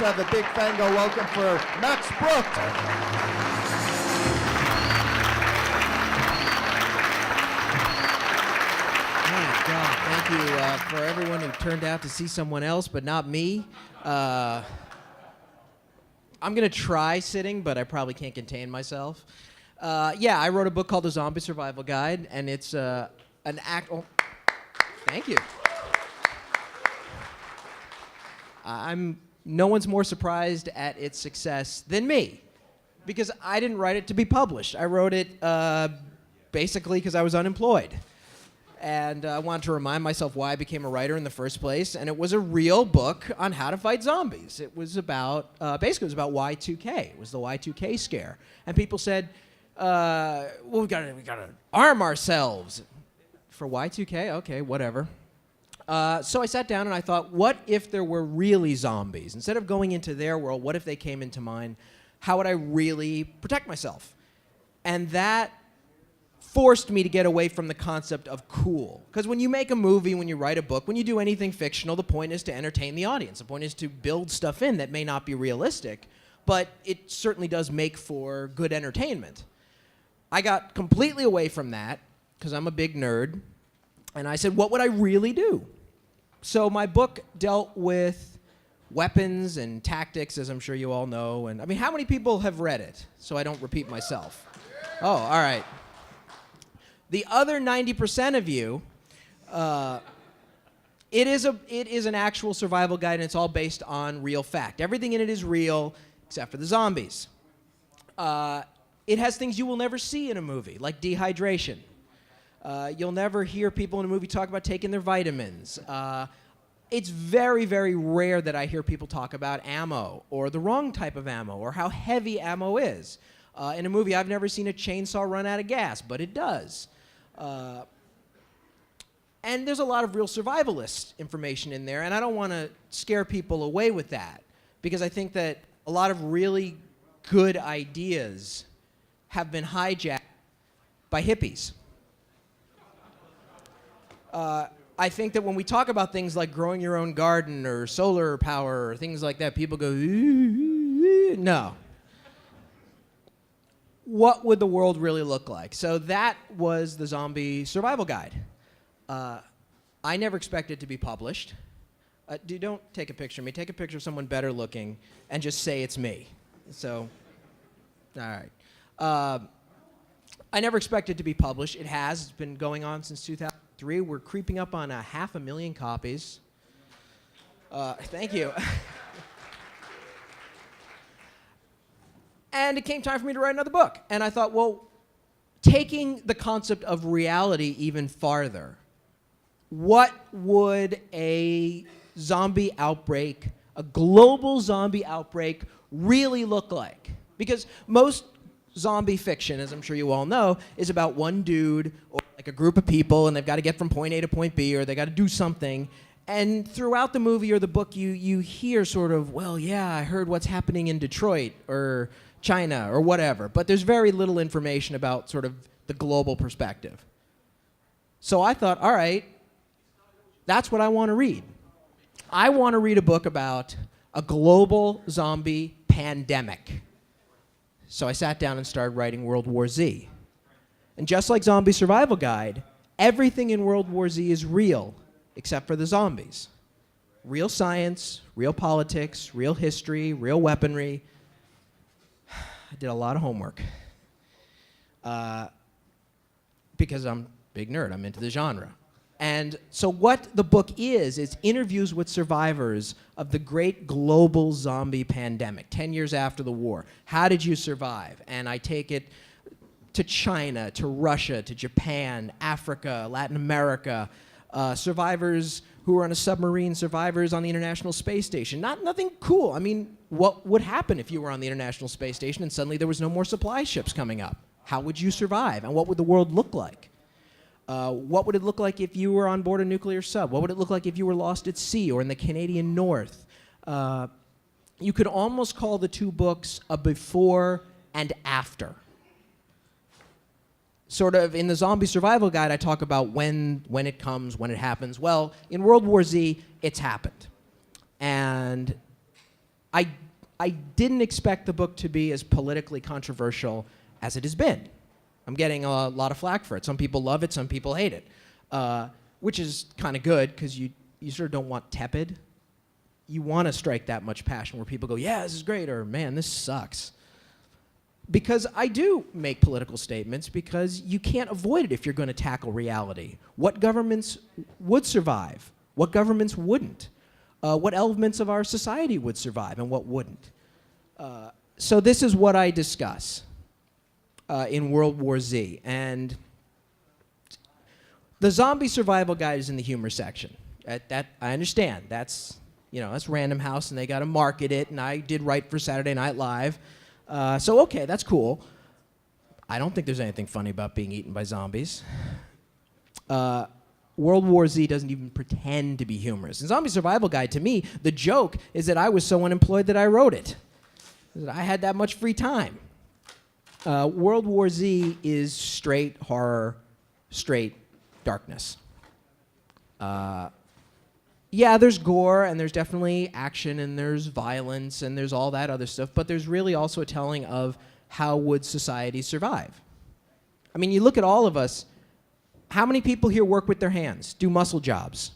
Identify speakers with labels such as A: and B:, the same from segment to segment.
A: have a big Fango welcome for Max Brooks.
B: God, thank you for everyone who turned out to see someone else, but not me. I'm going to try sitting, but I probably can't contain myself. I wrote a book called The Zombie Survival Guide, and it's an act... Oh, thank you. No one's more surprised at its success than me, because I didn't write it to be published. I wrote it basically because I was unemployed. And I wanted to remind myself why I became a writer in the first place. And it was a real book on how to fight zombies. It was about, basically it was about Y2K. It was the Y2K scare. And people said, well, we gotta arm ourselves. For Y2K? Okay, whatever. So I sat down and I thought, what if there were really zombies? Instead of going into their world, what if they came into mine? How would I really protect myself? And that forced me to get away from the concept of cool. Because when you make a movie, when you write a book, when you do anything fictional, the point is to entertain the audience. The point is to build stuff in that may not be realistic, but it certainly does make for good entertainment. I got completely away from that, because I'm a big nerd, and I said, what would I really do? So my book dealt with weapons and tactics, as I'm sure you all know. And I mean, how many people have read it? So I don't repeat myself. Oh, all right. The other 90% of you, it is an actual survival guide, and it's all based on real fact. Everything in it is real, except for the zombies. It has things you will never see in a movie, like dehydration. You'll never hear people in a movie talk about taking their vitamins. It's very, very rare that I hear people talk about ammo, or the wrong type of ammo, or how heavy ammo is. In a movie, I've never seen a chainsaw run out of gas, but it does. And there's a lot of real survivalist information in there, and I don't want to scare people away with that, because I think that a lot of really good ideas have been hijacked by hippies. I think that when we talk about things like growing your own garden or solar power or things like that, people go, no. What would the world really look like? So that was the Zombie Survival Guide. I never expected it to be published. Don't take a picture of me. Take a picture of someone better looking and just say it's me. So, all right. I never expected it to be published. It has. It's been going on since 2003. We're creeping up on 500,000 copies. Thank you. And it came time for me to write another book. And I thought, well, taking the concept of reality even farther, what would a zombie outbreak, a global zombie outbreak, really look like? Because most zombie fiction, as I'm sure you all know, is about one dude or like a group of people, and they've got to get from point A to point B, or they got to do something. And throughout the movie or the book, you hear sort of, well, yeah, I heard what's happening in Detroit or China or whatever, but there's very little information about sort of the global perspective. So I thought, all right, that's what I want to read. I want to read a book about a global zombie pandemic. So I sat down and started writing World War Z. And just like Zombie Survival Guide, everything in World War Z is real, except for the zombies. Real science, real politics, real history, real weaponry. I did a lot of homework. Because I'm a big nerd, I'm into the genre. And so what the book is interviews with survivors of the great global zombie pandemic, 10 years after the war. How did you survive? And I take it to China, to Russia, to Japan, Africa, Latin America, survivors who were on a submarine, survivors on the International Space Station. Nothing cool. I mean, what would happen if you were on the International Space Station and suddenly there was no more supply ships coming up? How would you survive? And what would the world look like? What would it look like if you were on board a nuclear sub? What would it look like if you were lost at sea or in the Canadian North? You could almost call the two books a before and after. Sort of in the Zombie Survival Guide, I talk about when it comes, when it happens. Well, in World War Z, it's happened. And I didn't expect the book to be as politically controversial as it has been. I'm getting a lot of flack for it. Some people love it, some people hate it, which is kind of good because you sort of don't want tepid. You want to strike that much passion where people go, yeah, this is great, or man, this sucks. Because I do make political statements because you can't avoid it if you're going to tackle reality. What governments would survive? What governments wouldn't? What elements of our society would survive and what wouldn't? So this is what I discuss in World War Z. And the zombie survival guide is in the humor section. That I understand. That's Random House, and they got to market it, and I did write for Saturday Night Live. So okay, that's cool. I don't think there's anything funny about being eaten by zombies. World War Z doesn't even pretend to be humorous. In Zombie Survival Guide, to me, the joke is that I was so unemployed that I wrote it. That I had that much free time. World War Z is straight horror, straight darkness. Yeah, there's gore, and there's definitely action, and there's violence, and there's all that other stuff, but there's really also a telling of how would society survive. I mean, you look at all of us, how many people here work with their hands, do muscle jobs?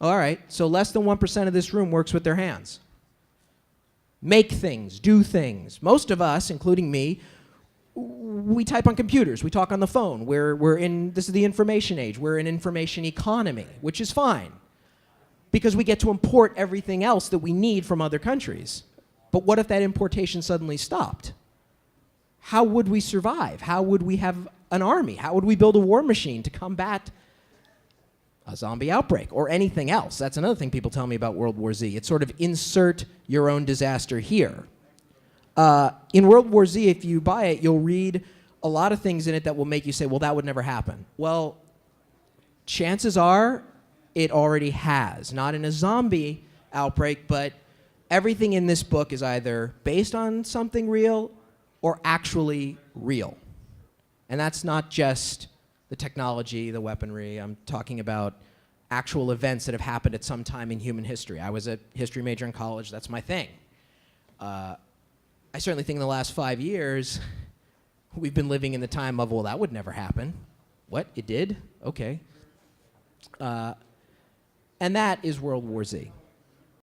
B: All right, so less than 1% of this room works with their hands. Make things, do things. Most of us, including me, we type on computers, we talk on the phone. This is the information age. We're in information economy, which is fine because we get to import everything else that we need from other countries. But what if that importation suddenly stopped? How would we survive? How would we have an army? How would we build a war machine to combat a zombie outbreak or anything else? That's another thing people tell me about World War Z. It's sort of insert your own disaster here. In World War Z, if you buy it, you'll read a lot of things in it that will make you say, well, that would never happen. Well, chances are it already has. Not in a zombie outbreak, but everything in this book is either based on something real or actually real. And that's not just the technology, the weaponry. I'm talking about actual events that have happened at some time in human history. I was a history major in college. That's my thing. I certainly think in the last 5 years, we've been living in the time of, well, that would never happen. What? It did? Okay. And that is World War Z.